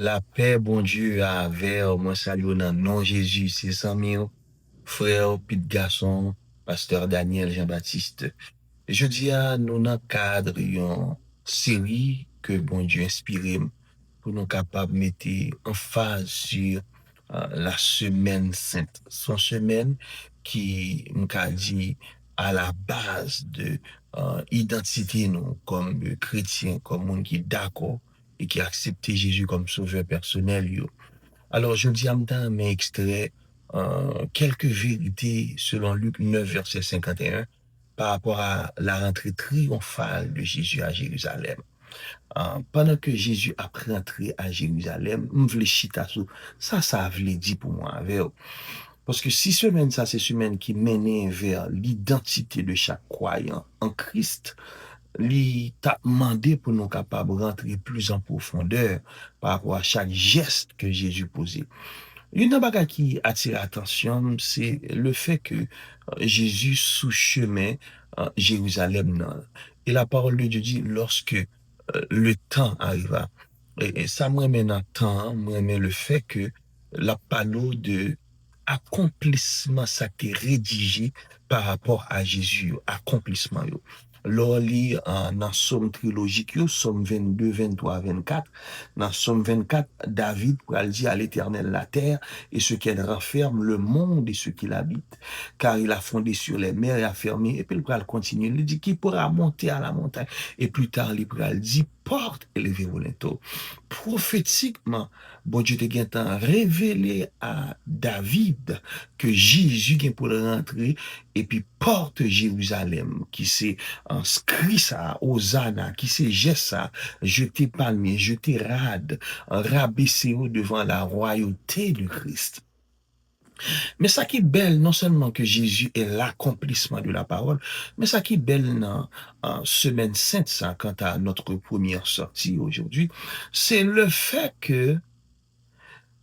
La paix, bon Dieu, avec moi, salut au nom de Jésus, c'est Samuel, frère, petit garçon, pasteur Daniel Jean-Baptiste. Je dis à nous dans le cadre d'une série que bon Dieu inspiré pour nous capables de mettre en phase sur la semaine sainte. Son semaine qui nous a dit à la base de identité nous comme chrétiens, comme monde qui est d'accord et qui a accepté Jésus comme sauveur personnel. Yo. Alors je dis à m'entendre mes extraits quelques vérités selon Luc 9, verset 51 par rapport à la rentrée triomphale de Jésus à Jérusalem. Pendant que Jésus a rentré à Jérusalem, je voulais chita sur ça voulait dire pour moi. Parce que si semaine, ça, c'est semaine qui menait vers l'identité de chaque croyant en Christ, li t'a demandé pour nous capables de rentrer plus en profondeur par rapport à chaque geste que Jésus posait. Une bagage qui attire l'attention, c'est le fait que Jésus sous chemin Jérusalem. Et la parole de Dieu dit, lorsque le temps arriva, et ça me ramène un temps, me ramène le fait que la parole de accomplissement, ça a été rédigé par rapport à Jésus, accomplissement. Yo. Lors li dans Somme trilogique, yo, Somme 22, 23, 24, dans Somme 24, David pourra dire à l'Éternel la terre et ce qu'elle renferme, le monde et ce qu'il habite, car il a fondé sur les mers et a fermé, et puis il pourra continuer, il dit qu'il pourra monter à la montagne, et plus tard, il pourra dire, porte élevez-vous bientôt. Prophétiquement, bon Dieu te révélé à David que Jésus vient pour rentrer et puis porte Jérusalem, qui s'est inscrit ça, Hosanna, qui s'est geste ça, jeté palmier, jeté rade, rabaissé devant la royauté du Christ. Mais ça qui est belle, non seulement que Jésus est l'accomplissement de la parole, mais ça qui est belle dans Semaine Sainte, ça, quant à notre première sortie aujourd'hui, c'est le fait que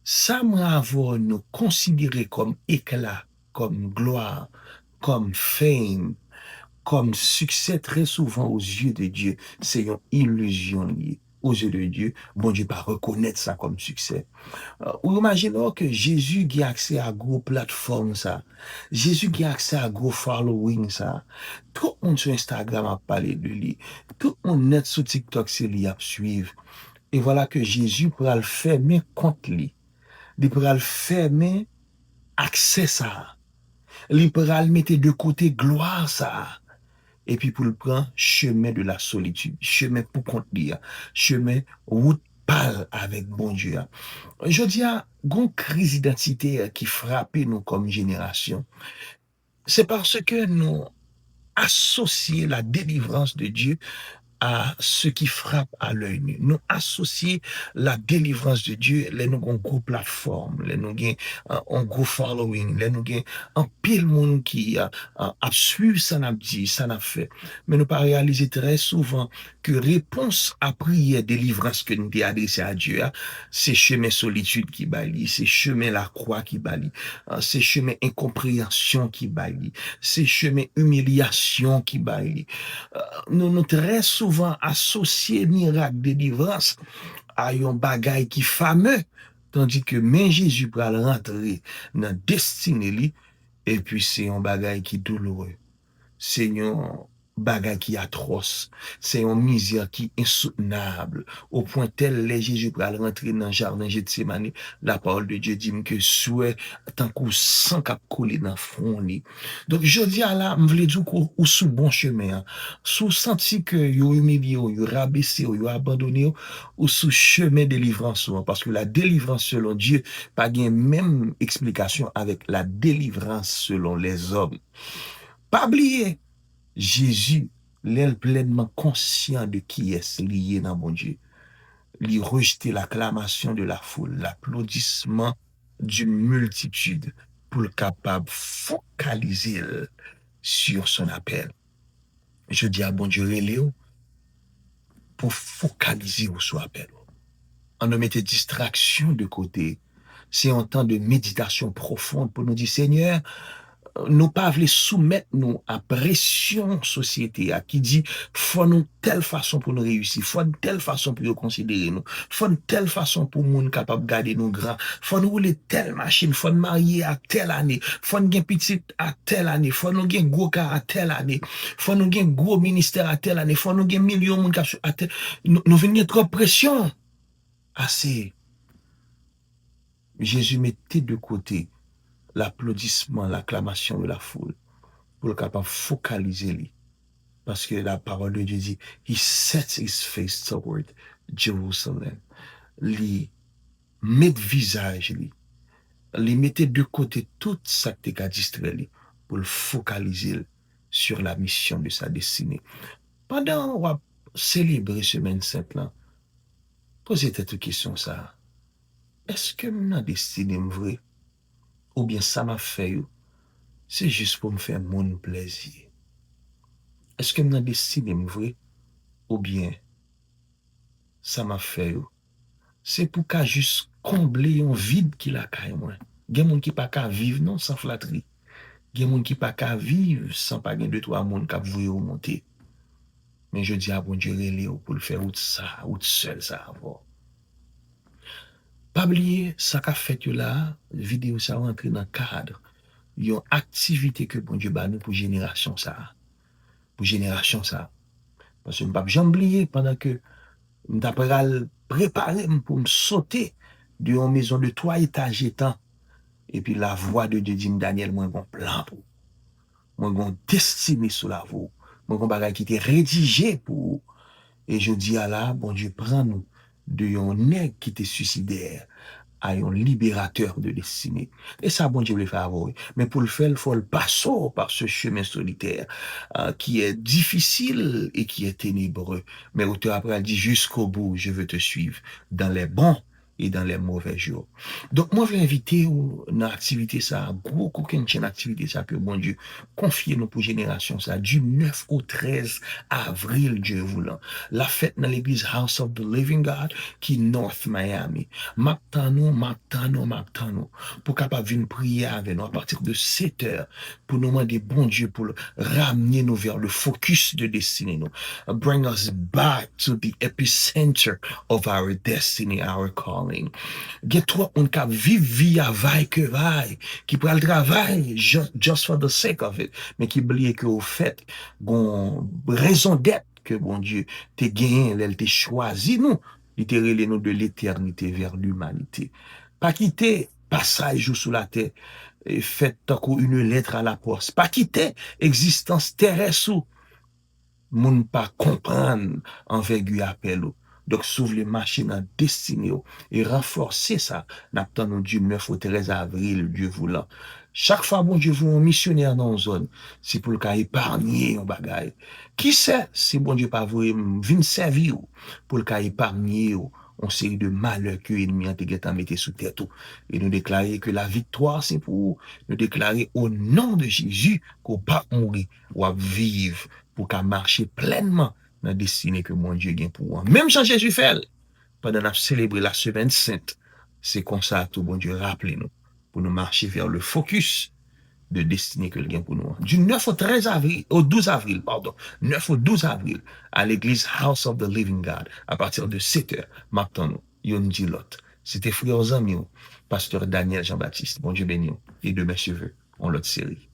ça m'a nous considérer comme éclat, comme gloire, comme fame, comme succès très souvent aux yeux de Dieu. C'est une illusion liée aux yeux de Dieu. Bon Dieu pas reconnaître ça comme succès. Ou imaginons que Jésus qui a accès à gros plateformes ça. Jésus qui a accès à gros following ça. Tout le monde sur Instagram a parlé de lui. Tout le monde net sur TikTok c'est lui à suivre. Et voilà que Jésus pourra le fermer contre lui. Il pourra le fermer accès ça. Il pourra le mettre de côté gloire ça. Et puis pour le prendre chemin de la solitude, chemin pour contenir, chemin route pâle avec bon Dieu. Je dis à une crise d'identité qui frappe nous comme génération. C'est parce que nous associons la délivrance de Dieu à ce qui frappe à l'œil nu. Nous associer la délivrance de Dieu, les nous avons gros plateforme, les nous avons un gros following, les nous avons un pile monde qui a suivi ça n'a dit, ça n'a fait. Mais nous pas réaliser très souvent que réponse à prière, délivrance que nous avons adressée à Dieu, c'est chemin solitude qui bali, c'est chemin la croix qui bali, c'est chemin incompréhension qui bali, c'est chemin humiliation qui bali. Nous très souvent associé miracle de délivrance à un bagage qui fameux, tandis que même Jésus pour rentrer dans destinée et puis c'est un bagage qui douloureux. C'est un bagage qui atroce. C'est une misère qui est insoutenable. Au point tel, les Jésus pour rentrer dans le jardin Gethsemane, la parole de Dieu dit que souhait tant qu'on sang cap collé dans le front. Donc, je dis à là, je voulais dire ou sous bon chemin, sous senti que yo humilié, yo rabaissé, yo abandonné, ou sous chemin de délivrance, parce que la délivrance selon Dieu, pas gain même explication avec la délivrance selon les hommes. Pas oublier, Jésus, l'aile pleinement conscient de qui est lié dans mon Dieu. Il rejeter l'acclamation de la foule, l'applaudissement d'une multitude pour le capable focaliser sur son appel. Je dis à bon Dieu, Léo, pour focaliser sur son appel. On ne mettait distraction de côté. C'est un temps de méditation profonde pour nous dire, Seigneur, nous pas voulons soumettre nous à pression société à qui dit faut nous telle façon pour nous réussir, faut de telle façon pour nous considérer nous, faut de telle façon pour monde capable de garder nous grands, faut nous rouler telle machine, faut nous marier à telle année, faut nous gagner petit à telle année, faut nous gagner gros car à telle année, faut nous gagner gros ministère à telle année, faut nous gagner millions de monde à telle, nous venons trop pression. Assez. Jésus mettait de côté l'applaudissement, l'acclamation de la foule pour le capable focaliser lui. Parce que la parole de Dieu dit, he sets his face toward Jerusalem. Lui met visage lui mettait de côté tout ça qui t'a distrait lui pour le focaliser sur la mission de sa destinée. Pendant qu'on va célébrer semaine sainte là, posez cette question ça. Est-ce que ma destinée est vraie? Ou bien ça m'a fait, c'est juste pour me faire mon plaisir? Est-ce que ma destinée est vraie? Ou bien ça m'a fait, c'est pour qu'à juste combler un vide qui la caille moi. Il y a des gens qui pas qu'à vivre non sans flatterie. Il y a des gens qui pas qu'à vivre sans pas gagner 2-3 monde qui voué monter. Mais je dis à bon Dieu pour le faire ou ça ou seul ça avoir. Pas oublier ça qu'a fait là, vidéo ça rentre dans le cadre. Une activité que bon Dieu ba nous pour génération ça. Pour génération ça. Parce que je ne pas jamais oublier pendant que d'après préparer pour me sauter de une maison de 3 étages étant. Et puis la voix de Dieu dit Daniel, moi un plan pour. Moi un destiné sur la voie. Moi un bagage qui était rédigé pour. Et je dis à là, bon Dieu prend nous de un nègre qui était suicidaire à un libérateur de destinée. Et ça, bon Dieu le fait avoir. Mais pour le faire, il faut le passer par ce chemin solitaire qui est difficile et qui est ténébreux. Mais auteur après, elle dit jusqu'au bout, je veux te suivre dans les bons et dans les mauvais jours. Donc, moi, je vais inviter une activité, ça, beaucoup qu'une activité, ça, que bon Dieu confie nous pour génération, ça, du 9 au 13 avril, Dieu voulant. La fête dans l'église House of the Living God, qui est North Miami. M'attendons, pour capable venir prier avec nous à partir de 7 heures, pour nous demander bon Dieu, pour ramener nous vers le focus de destinée, nous. Bring us back to the epicenter of our destiny, our calling. Get toi, on cap vivre via vaille que vaille, qui prend le travail just for the sake of it, mais qui oublie que au fait, bon, raison d'être que bon Dieu t'es gagné, elle t'es choisi nous, il t'est relé nous de l'éternité vers l'humanité. Pas quitter passage sous la terre, et fait tant une lettre à la poste. Pas quitter existence terrestre ou moun pas comprendre envergure appel ou. Donc, s'ouvre les machines en destinée et renforcer ça. N'attendons du 9 au 13 avril, Dieu voulant. Chaque fois, bon Dieu veut un missionnaire dans une zone, c'est pour le cas épargner un bagage. Qui sait si bon Dieu pas voulu venir servir pour le cas épargner on série de malheurs que l'ennemi a mis sous tête. Et nous déclarer que la victoire, c'est pour nous déclarer au nom de Jésus qu'on pas mourir ou à vivre pour qu'à marcher pleinement dans la destinée que mon Dieu gagne pour moi. Même Jean Jésus fait, pendant qu'on célébrer la semaine sainte, c'est comme ça tout bon Dieu rappelez-nous pour nous marcher vers le focus de destinée que le gagne pour nous. Du 9 au 13 avril, au 12 avril, pardon, 9 au 12 avril, à l'église House of the Living God, à partir de 7 heures, maintenant, yon dit l'autre. C'était frère amis, pasteur Daniel Jean-Baptiste, bon Dieu béni, et de mes cheveux, on l'autre série.